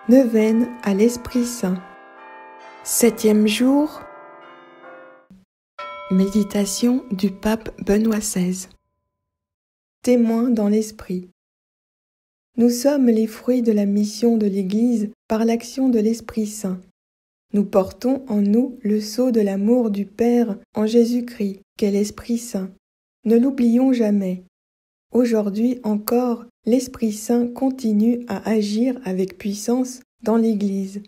Neuvaine à l'Esprit Saint. 7e jour. Méditation du pape Benoît XVI. Témoin dans l'Esprit. Nous sommes les fruits de la mission de l'Église par l'action de l'Esprit Saint. Nous portons en nous le sceau de l'amour du Père en Jésus-Christ, qu'est l'Esprit Saint. Ne l'oublions jamais. Aujourd'hui encore, l'Esprit Saint continue à agir avec puissance dans l'Église,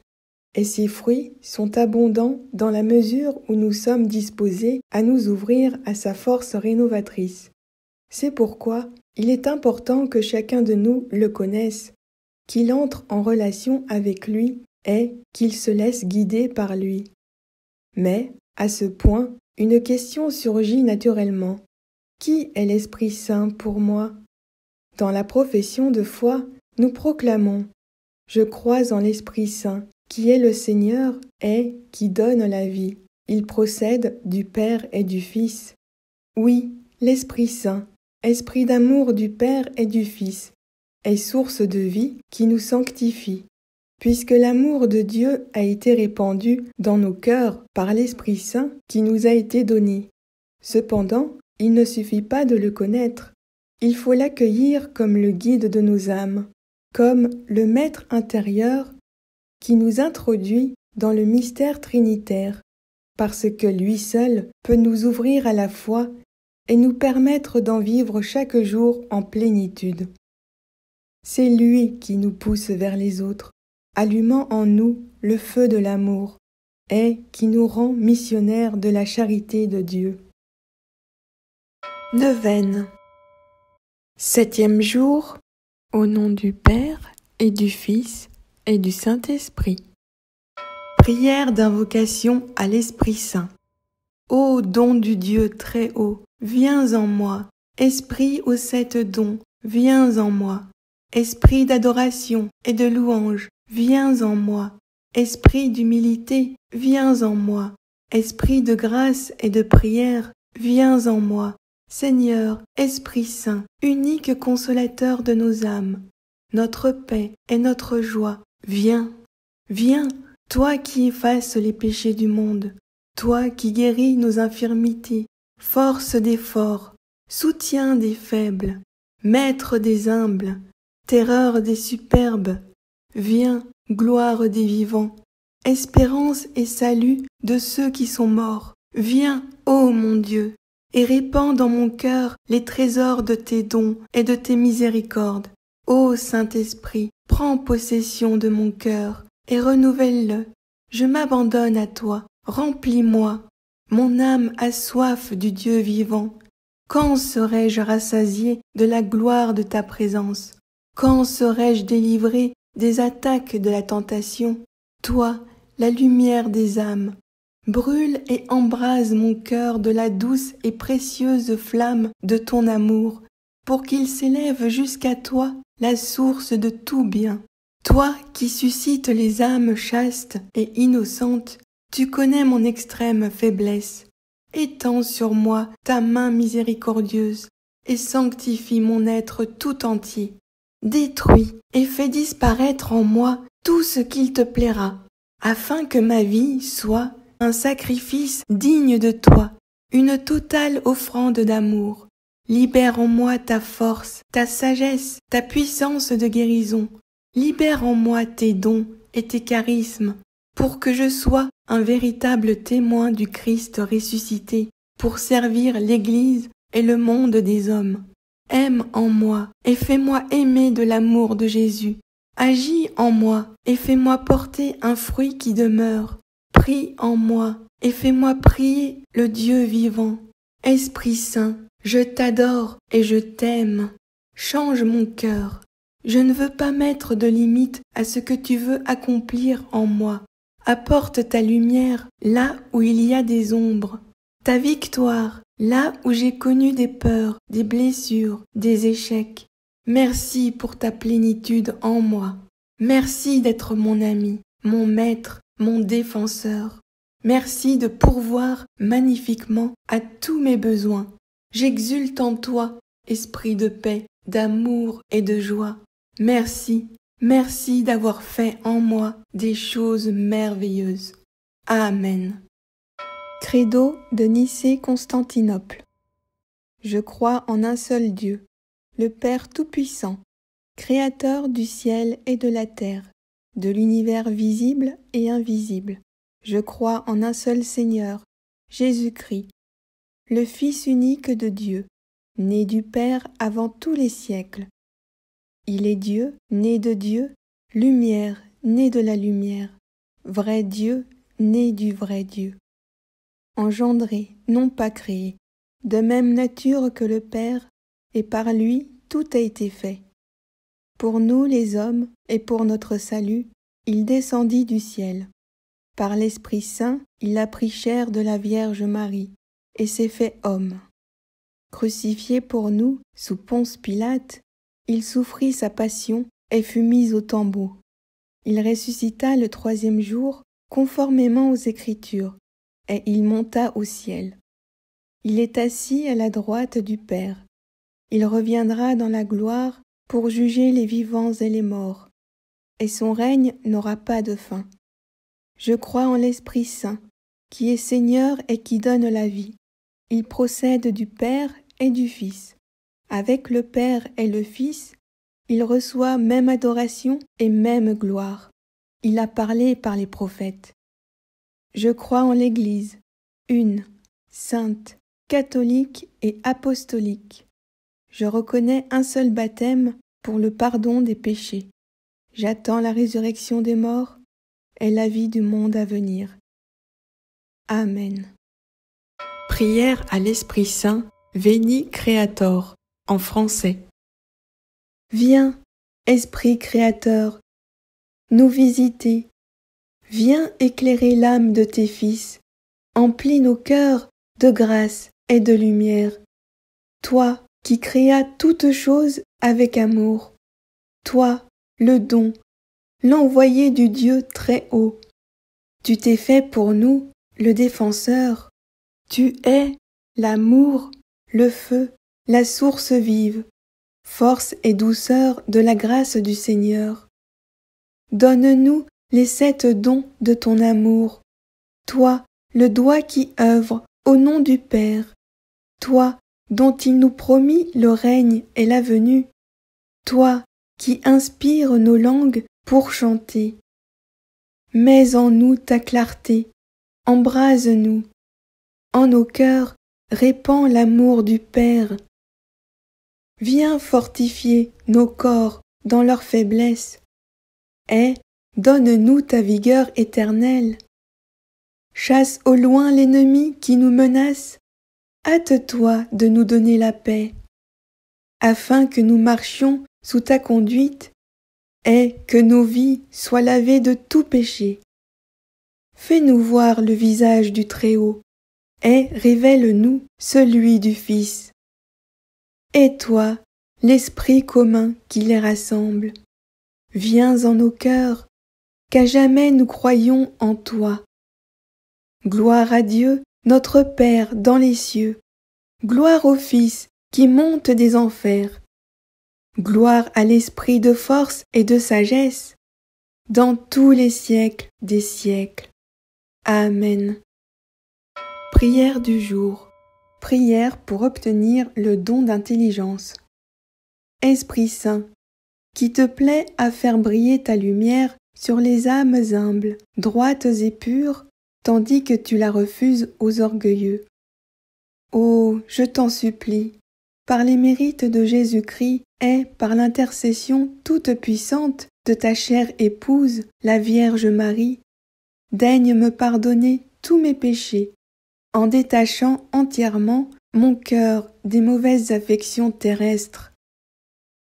et ses fruits sont abondants dans la mesure où nous sommes disposés à nous ouvrir à sa force rénovatrice. C'est pourquoi il est important que chacun de nous le connaisse, qu'il entre en relation avec lui et qu'il se laisse guider par lui. Mais, à ce point, une question surgit naturellement. Qui est l'Esprit Saint pour moi ? Dans la profession de foi, nous proclamons « Je crois en l'Esprit Saint, qui est le Seigneur et qui donne la vie. Il procède du Père et du Fils. » Oui, l'Esprit Saint, esprit d'amour du Père et du Fils, est source de vie qui nous sanctifie. Puisque l'amour de Dieu a été répandu dans nos cœurs par l'Esprit Saint qui nous a été donné. Cependant, il ne suffit pas de le connaître. Il faut l'accueillir comme le guide de nos âmes, comme le maître intérieur qui nous introduit dans le mystère trinitaire, parce que lui seul peut nous ouvrir à la foi et nous permettre d'en vivre chaque jour en plénitude. C'est lui qui nous pousse vers les autres, allumant en nous le feu de l'amour, et qui nous rend missionnaires de la charité de Dieu. Neuvaine. 7e jour, au nom du Père et du Fils et du Saint-Esprit. Prière d'invocation à l'Esprit Saint. Ô don du Dieu très haut, viens en moi. Esprit aux 7 dons, viens en moi. Esprit d'adoration et de louange, viens en moi. Esprit d'humilité, viens en moi. Esprit de grâce et de prière, viens en moi. Seigneur, Esprit Saint, unique consolateur de nos âmes, notre paix et notre joie, viens, viens, toi qui effaces les péchés du monde, toi qui guéris nos infirmités, force des forts, soutien des faibles, maître des humbles, terreur des superbes, viens, gloire des vivants, espérance et salut de ceux qui sont morts, viens, ô mon Dieu, et répands dans mon cœur les trésors de tes dons et de tes miséricordes. Ô Saint-Esprit, prends possession de mon cœur et renouvelle-le. Je m'abandonne à toi, remplis-moi. Mon âme a soif du Dieu vivant. Quand serai-je rassasié de la gloire de ta présence? Quand serai-je délivré des attaques de la tentation? Toi, la lumière des âmes, brûle et embrase mon cœur de la douce et précieuse flamme de ton amour, pour qu'il s'élève jusqu'à toi, la source de tout bien. Toi qui suscites les âmes chastes et innocentes, tu connais mon extrême faiblesse. Étends sur moi ta main miséricordieuse et sanctifie mon être tout entier. Détruis et fais disparaître en moi tout ce qu'il te plaira, afin que ma vie soit un sacrifice digne de toi, une totale offrande d'amour. Libère en moi ta force, ta sagesse, ta puissance de guérison. Libère en moi tes dons et tes charismes, pour que je sois un véritable témoin du Christ ressuscité, pour servir l'Église et le monde des hommes. Aime en moi et fais-moi aimer de l'amour de Jésus. Agis en moi et fais-moi porter un fruit qui demeure. Prie en moi et fais-moi prier le Dieu vivant. Esprit Saint, je t'adore et je t'aime. Change mon cœur. Je ne veux pas mettre de limite à ce que tu veux accomplir en moi. Apporte ta lumière là où il y a des ombres, ta victoire là où j'ai connu des peurs, des blessures, des échecs. Merci pour ta plénitude en moi. Merci d'être mon ami, mon maître, mon défenseur. Merci de pourvoir magnifiquement à tous mes besoins. J'exulte en toi, esprit de paix, d'amour et de joie. Merci, Merci d'avoir fait en moi des choses merveilleuses. Amen. Credo de Nicée-Constantinople. Je crois en un seul Dieu, le Père Tout-Puissant, Créateur du ciel et de la terre, de l'univers visible et invisible. Je crois en un seul Seigneur, Jésus-Christ, le Fils unique de Dieu, né du Père avant tous les siècles. Il est Dieu, né de Dieu, lumière, né de la lumière, vrai Dieu, né du vrai Dieu. Engendré, non pas créé, de même nature que le Père, et par lui tout a été fait. Pour nous les hommes, et pour notre salut, il descendit du ciel. Par l'Esprit Saint, il a pris chair de la Vierge Marie, et s'est fait homme. Crucifié pour nous, sous Ponce Pilate, il souffrit sa passion et fut mis au tombeau. Il ressuscita le 3e jour, conformément aux Écritures, et il monta au ciel. Il est assis à la droite du Père. Il reviendra dans la gloire pour juger les vivants et les morts, et son règne n'aura pas de fin. Je crois en l'Esprit Saint, qui est Seigneur et qui donne la vie. Il procède du Père et du Fils. Avec le Père et le Fils, il reçoit même adoration et même gloire. Il a parlé par les prophètes. Je crois en l'Église, une, sainte, catholique et apostolique. Je reconnais un seul baptême pour le pardon des péchés. J'attends la résurrection des morts et la vie du monde à venir. Amen. Prière à l'Esprit Saint, Veni Creator, en français. Viens, Esprit Créateur, nous visiter. Viens éclairer l'âme de tes fils, emplis nos cœurs de grâce et de lumière. Toi qui créas toutes choses avec amour, toi, le don, l'envoyé du Dieu très haut. Tu t'es fait pour nous le défenseur. Tu es l'amour, le feu, la source vive, force et douceur de la grâce du Seigneur. Donne-nous les 7 dons de ton amour, toi, le doigt qui œuvre au nom du Père, toi, dont il nous promit le règne et la venue, toi, qui inspires nos langues pour chanter. Mets en nous ta clarté, embrase-nous. En nos cœurs, répands l'amour du Père. Viens fortifier nos corps dans leur faiblesse, et donne-nous ta vigueur éternelle. Chasse au loin l'ennemi qui nous menace, hâte-toi de nous donner la paix, afin que nous marchions sous ta conduite, et que nos vies soient lavées de tout péché. Fais-nous voir le visage du Très-Haut, et révèle-nous celui du Fils. Et toi, l'Esprit commun qui les rassemble, viens en nos cœurs, qu'à jamais nous croyons en toi. Gloire à Dieu, notre Père dans les cieux, gloire au Fils qui monte des enfers, gloire à l'Esprit de force et de sagesse, dans tous les siècles des siècles. Amen. Prière du jour. Prière pour obtenir le don d'intelligence. Esprit Saint, qui te plaît à faire briller ta lumière sur les âmes humbles, droites et pures, tandis que tu la refuses aux orgueilleux. Oh, je t'en supplie, par les mérites de Jésus-Christ et par l'intercession toute puissante de ta chère épouse, la Vierge Marie, daigne me pardonner tous mes péchés, en détachant entièrement mon cœur des mauvaises affections terrestres.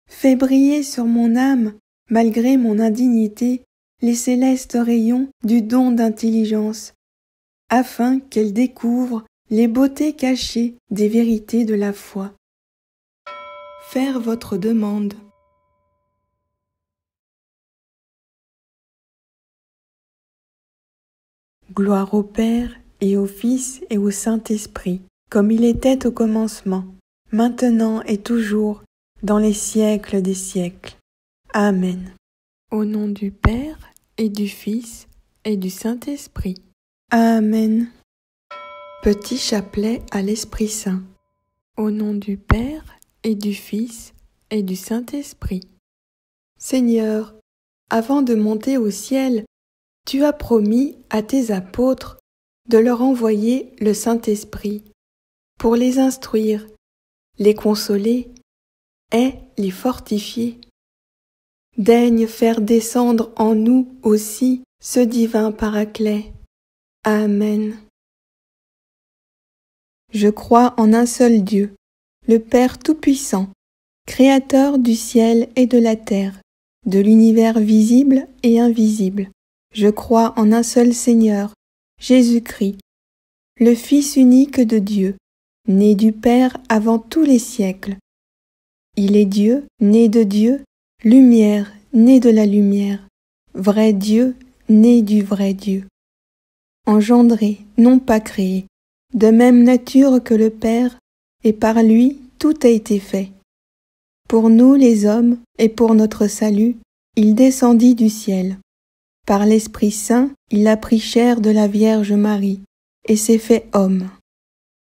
Fais briller sur mon âme, malgré mon indignité, les célestes rayons du don d'intelligence, afin qu'elle découvre les beautés cachées des vérités de la foi. Faire votre demande. Gloire au Père et au Fils et au Saint-Esprit, comme il était au commencement, maintenant et toujours, dans les siècles des siècles. Amen. Au nom du Père et du Fils et du Saint-Esprit. Amen. Petit chapelet à l'Esprit Saint. Au nom du Père et du Fils et du Saint-Esprit. Seigneur, avant de monter au ciel, tu as promis à tes apôtres de leur envoyer le Saint-Esprit pour les instruire, les consoler et les fortifier. Daigne faire descendre en nous aussi ce divin Paraclet. Amen. Je crois en un seul Dieu, le Père Tout-Puissant, Créateur du ciel et de la terre, de l'univers visible et invisible. Je crois en un seul Seigneur, Jésus-Christ, le Fils unique de Dieu, né du Père avant tous les siècles. Il est Dieu, né de Dieu, lumière, né de la lumière, vrai Dieu, né du vrai Dieu. Engendré, non pas créé, de même nature que le Père, et par lui tout a été fait. Pour nous les hommes, et pour notre salut, il descendit du ciel. Par l'Esprit Saint, il a pris chair de la Vierge Marie, et s'est fait homme.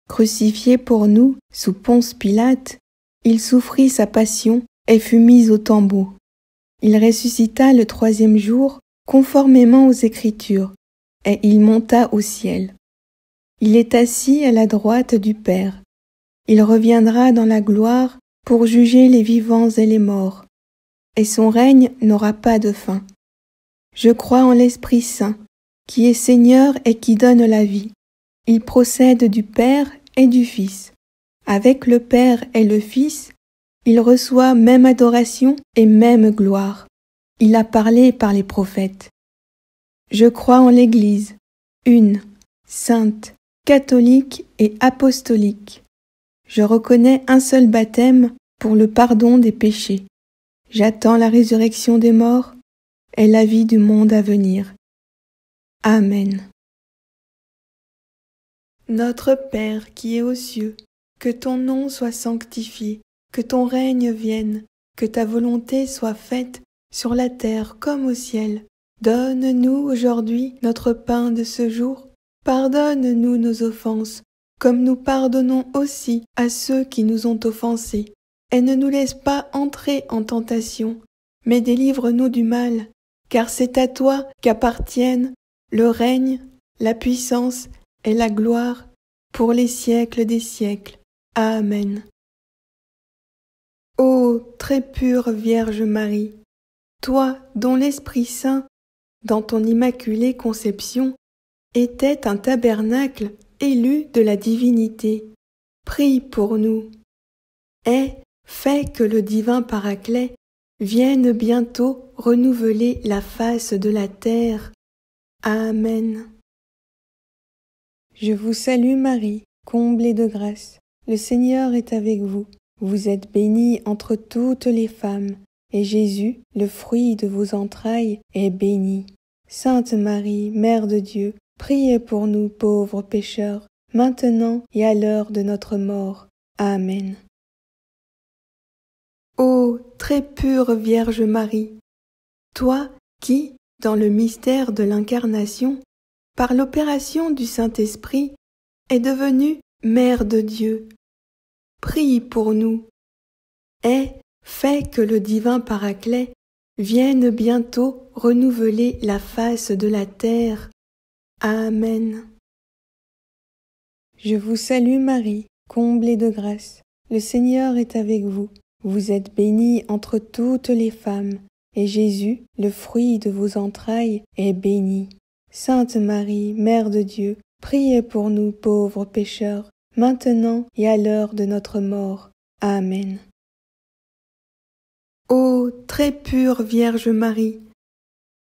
Crucifié pour nous, sous Ponce Pilate, il souffrit sa passion et fut mis au tombeau. Il ressuscita le 3e jour, conformément aux Écritures, et il monta au ciel. Il est assis à la droite du Père. Il reviendra dans la gloire pour juger les vivants et les morts, et son règne n'aura pas de fin. Je crois en l'Esprit Saint, qui est Seigneur et qui donne la vie. Il procède du Père et du Fils. Avec le Père et le Fils, il reçoit même adoration et même gloire. Il a parlé par les prophètes. Je crois en l'Église, une, sainte, catholique et apostolique. Je reconnais un seul baptême pour le pardon des péchés. J'attends la résurrection des morts et la vie du monde à venir. Amen. Notre Père qui es aux cieux, que ton nom soit sanctifié, que ton règne vienne, que ta volonté soit faite sur la terre comme au ciel. Donne-nous aujourd'hui notre pain de ce jour. Pardonne-nous nos offenses, comme nous pardonnons aussi à ceux qui nous ont offensés. Et ne nous laisse pas entrer en tentation, mais délivre-nous du mal, car c'est à toi qu'appartiennent le règne, la puissance et la gloire pour les siècles des siècles. Amen. Ô très pure Vierge Marie, toi dont l'Esprit Saint, dans ton immaculée conception, était un tabernacle élu de la divinité, prie pour nous. Et fais que le divin Paraclet vienne bientôt renouveler la face de la terre. Amen. Je vous salue Marie, comblée de grâce. Le Seigneur est avec vous. Vous êtes bénie entre toutes les femmes, et Jésus, le fruit de vos entrailles, est béni. Sainte Marie, Mère de Dieu, priez pour nous pauvres pécheurs, maintenant et à l'heure de notre mort. Amen. Ô très pure Vierge Marie, toi qui, dans le mystère de l'Incarnation, par l'opération du Saint-Esprit, es devenue Mère de Dieu, prie pour nous, et fais que le divin Paraclet vienne bientôt renouveler la face de la terre. Amen. Je vous salue Marie, comblée de grâce. Le Seigneur est avec vous. Vous êtes bénie entre toutes les femmes, et Jésus, le fruit de vos entrailles, est béni. Sainte Marie, Mère de Dieu, priez pour nous pauvres pécheurs, maintenant et à l'heure de notre mort. Amen. Ô très pure Vierge Marie,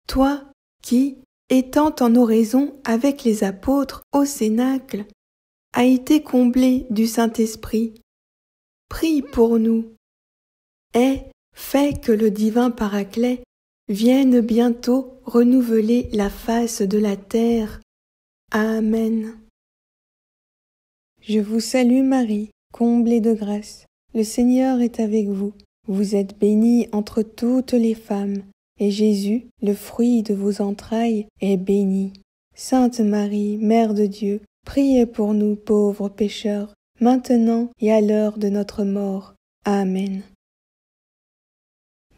toi qui, étant en oraison avec les apôtres au Cénacle, as été comblée du Saint-Esprit, prie pour nous, et fais que le divin Paraclet vienne bientôt renouveler la face de la terre. Amen. Je vous salue Marie, comblée de grâce. Le Seigneur est avec vous. Vous êtes bénie entre toutes les femmes, et Jésus, le fruit de vos entrailles, est béni. Sainte Marie, Mère de Dieu, priez pour nous pauvres pécheurs, maintenant et à l'heure de notre mort. Amen.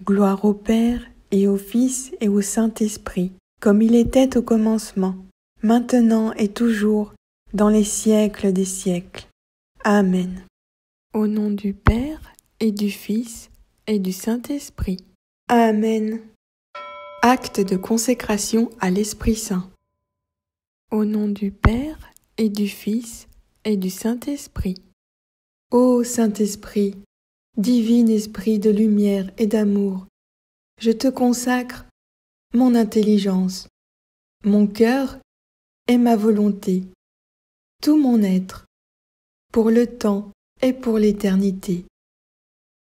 Gloire au Père, et au Fils, et au Saint-Esprit, comme il était au commencement, maintenant et toujours, dans les siècles des siècles. Amen. Au nom du Père, et du Fils, et du Saint-Esprit. Amen. Acte de consécration à l'Esprit Saint. Au nom du Père, et du Fils, et du Saint-Esprit. Ô Saint-Esprit, divin esprit de lumière et d'amour, je te consacre mon intelligence, mon cœur et ma volonté, tout mon être, pour le temps et pour l'éternité.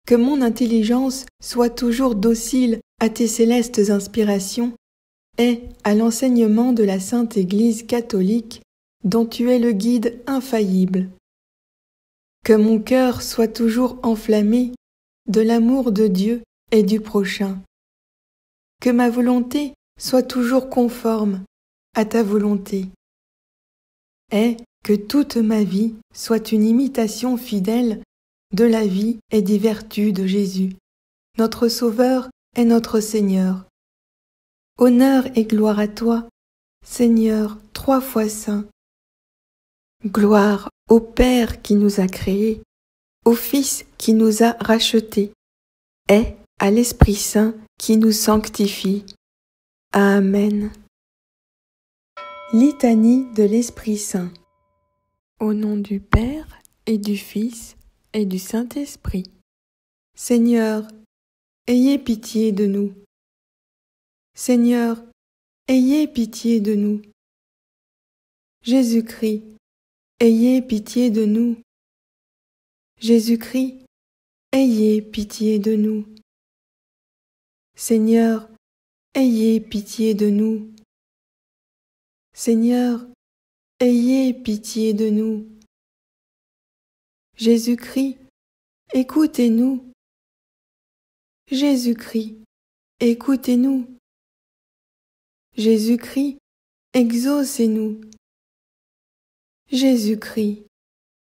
Que mon intelligence soit toujours docile à tes célestes inspirations et à l'enseignement de la Sainte Église catholique dont tu es le guide infaillible. Que mon cœur soit toujours enflammé de l'amour de Dieu et du prochain. Que ma volonté soit toujours conforme à ta volonté. Et que toute ma vie soit une imitation fidèle de la vie et des vertus de Jésus, notre Sauveur et notre Seigneur. Honneur et gloire à toi, Seigneur, 3 fois saint. Gloire au Père qui nous a créés, au Fils qui nous a rachetés, et à l'Esprit Saint qui nous sanctifie. Amen. Litanie de l'Esprit Saint. Au nom du Père, et du Fils, et du Saint-Esprit. Seigneur, ayez pitié de nous. Seigneur, ayez pitié de nous. Jésus-Christ, ayez pitié de nous. Jésus-Christ, ayez pitié de nous. Seigneur, ayez pitié de nous. Seigneur, ayez pitié de nous. Jésus-Christ, écoutez-nous. Jésus-Christ, écoutez-nous. Jésus-Christ, exaucez-nous. Jésus-Christ,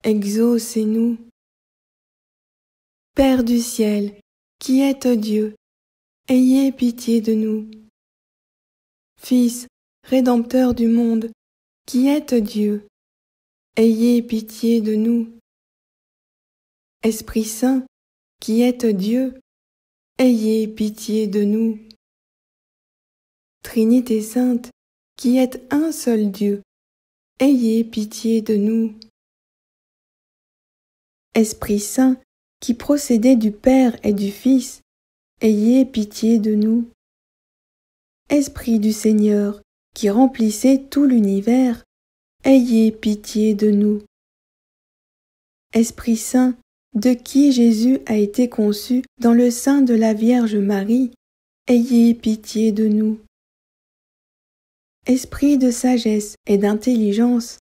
exaucez-nous. Père du ciel, qui êtes Dieu, ayez pitié de nous. Fils, Rédempteur du monde, qui êtes Dieu, ayez pitié de nous. Esprit Saint, qui êtes Dieu, ayez pitié de nous. Trinité Sainte, qui êtes un seul Dieu, ayez pitié de nous. Esprit Saint, qui procédez du Père et du Fils, ayez pitié de nous. Esprit du Seigneur, qui remplissez tout l'univers, ayez pitié de nous. Esprit Saint, de qui Jésus a été conçu dans le sein de la Vierge Marie, ayez pitié de nous. Esprit de sagesse et d'intelligence,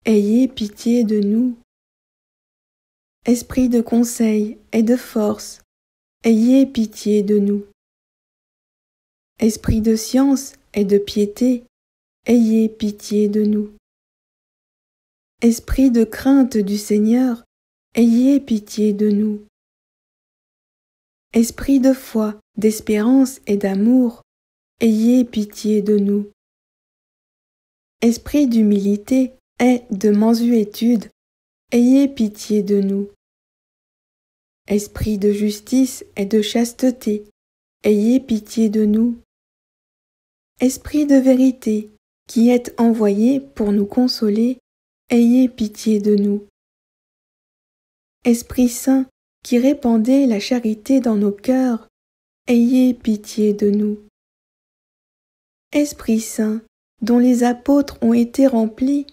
ayez pitié de nous. Esprit de conseil et de force, ayez pitié de nous. Esprit de science et de piété, ayez pitié de nous. Esprit de crainte du Seigneur, ayez pitié de nous. Esprit de foi, d'espérance et d'amour, ayez pitié de nous. Esprit d'humilité et de mansuétude, ayez pitié de nous. Esprit de justice et de chasteté, ayez pitié de nous. Esprit de vérité, qui êtes envoyé pour nous consoler, ayez pitié de nous. Esprit Saint, qui répandez la charité dans nos cœurs, ayez pitié de nous. Esprit Saint, dont les apôtres ont été remplis,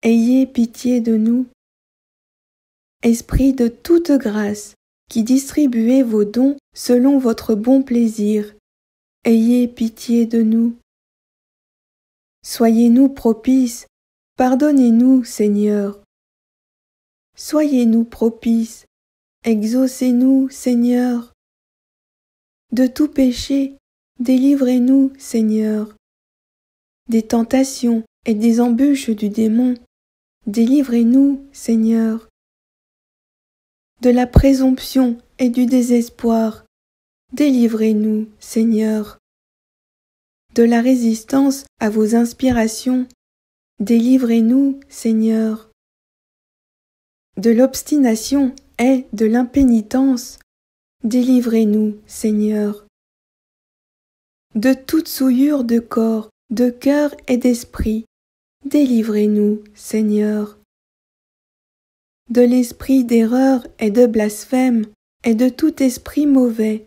ayez pitié de nous. Esprit de toute grâce, qui distribuez vos dons selon votre bon plaisir, ayez pitié de nous. Soyez-nous propices, pardonnez-nous, Seigneur. Soyez-nous propices, exaucez-nous, Seigneur. De tout péché, Délivrez-nous, Seigneur. Des tentations et des embûches du démon, délivrez-nous, Seigneur. De la présomption et du désespoir, délivrez-nous, Seigneur. De la résistance à vos inspirations, délivrez-nous, Seigneur. De l'obstination et de l'impénitence, délivrez-nous, Seigneur. De toute souillure de corps, de cœur et d'esprit, délivrez-nous, Seigneur. De l'esprit d'erreur et de blasphème, et de tout esprit mauvais,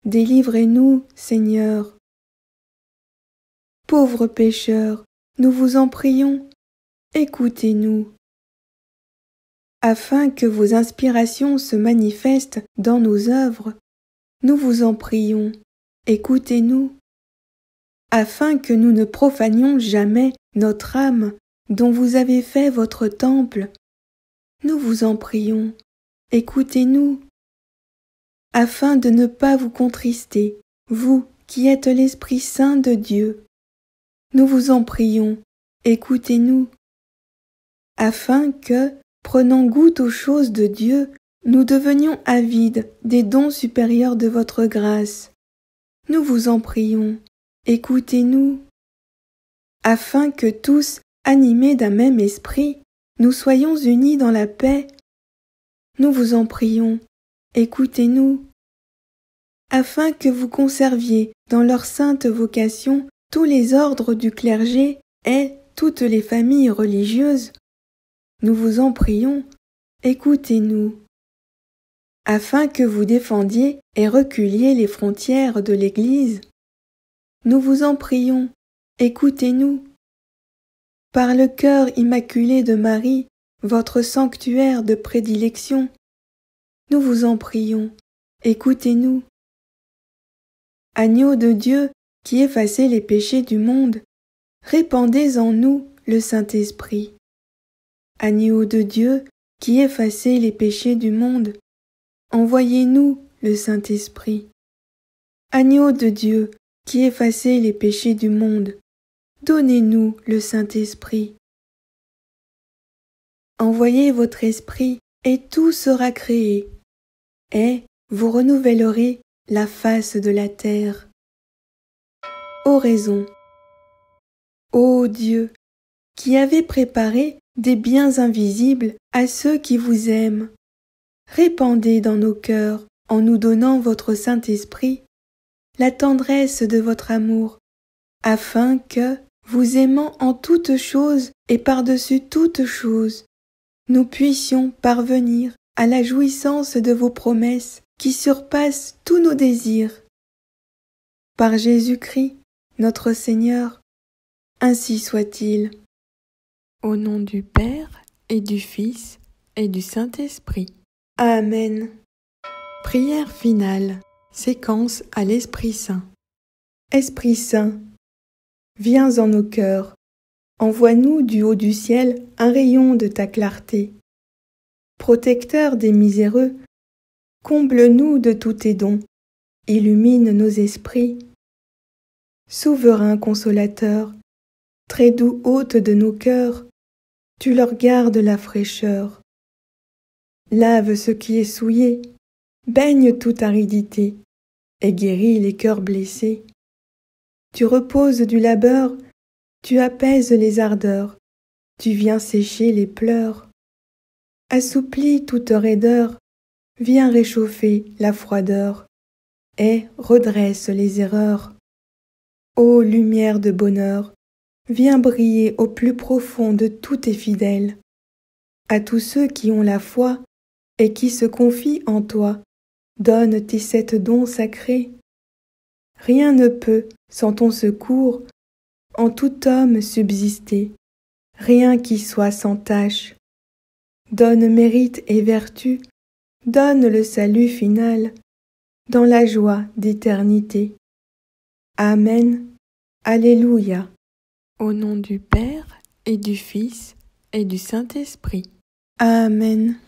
délivrez-nous, Seigneur. Pauvres pécheurs, nous vous en prions, écoutez-nous. Afin que vos inspirations se manifestent dans nos œuvres, nous vous en prions, écoutez-nous. Afin que nous ne profanions jamais notre âme dont vous avez fait votre temple, nous vous en prions, écoutez-nous. Afin de ne pas vous contrister, vous qui êtes l'Esprit Saint de Dieu, nous vous en prions, écoutez-nous. Afin que, prenant goût aux choses de Dieu, nous devenions avides des dons supérieurs de votre grâce, nous vous en prions, écoutez-nous. Afin que tous, animés d'un même esprit, nous soyons unis dans la paix, nous vous en prions, écoutez-nous. Afin que vous conserviez dans leur sainte vocation tous les ordres du clergé et toutes les familles religieuses, nous vous en prions, écoutez-nous. Afin que vous défendiez et reculiez les frontières de l'Église, nous vous en prions, écoutez-nous. Par le cœur immaculé de Marie, votre sanctuaire de prédilection, nous vous en prions, écoutez-nous. Agneau de Dieu qui effacez les péchés du monde, répandez en nous le Saint-Esprit. Agneau de Dieu qui effacez les péchés du monde, envoyez-nous le Saint-Esprit. Agneau de Dieu qui effacez les péchés du monde, donnez-nous le Saint-Esprit. Envoyez votre esprit et tout sera créé, et vous renouvellerez la face de la terre. Oraison. Ô Dieu, qui avez préparé des biens invisibles à ceux qui vous aiment, répandez dans nos cœurs, en nous donnant votre Saint-Esprit, la tendresse de votre amour, afin que, vous aimant en toutes choses et par-dessus toutes choses, nous puissions parvenir à la jouissance de vos promesses qui surpassent tous nos désirs. Par Jésus-Christ, notre Seigneur, ainsi soit-il. Au nom du Père et du Fils et du Saint-Esprit. Amen. Prière finale. Séquence à l'Esprit Saint. Esprit Saint, viens en nos cœurs. Envoie-nous du haut du ciel un rayon de ta clarté. Protecteur des miséreux, comble-nous de tous tes dons, illumine nos esprits. Souverain consolateur, très doux hôte de nos cœurs, tu leur gardes la fraîcheur. Lave ce qui est souillé, baigne toute aridité, et guéris les cœurs blessés. Tu reposes du labeur, tu apaises les ardeurs, tu viens sécher les pleurs. Assouplis toute raideur, viens réchauffer la froideur, et redresse les erreurs. Ô lumière de bonheur, viens briller au plus profond de tous tes fidèles. À tous ceux qui ont la foi et qui se confient en toi, donne tes 7 dons sacrés. Rien ne peut, sans ton secours, en tout homme subsister, rien qui soit sans tache. Donne mérite et vertu, donne le salut final, dans la joie d'éternité. Amen. Alléluia. Au nom du Père et du Fils et du Saint-Esprit. Amen.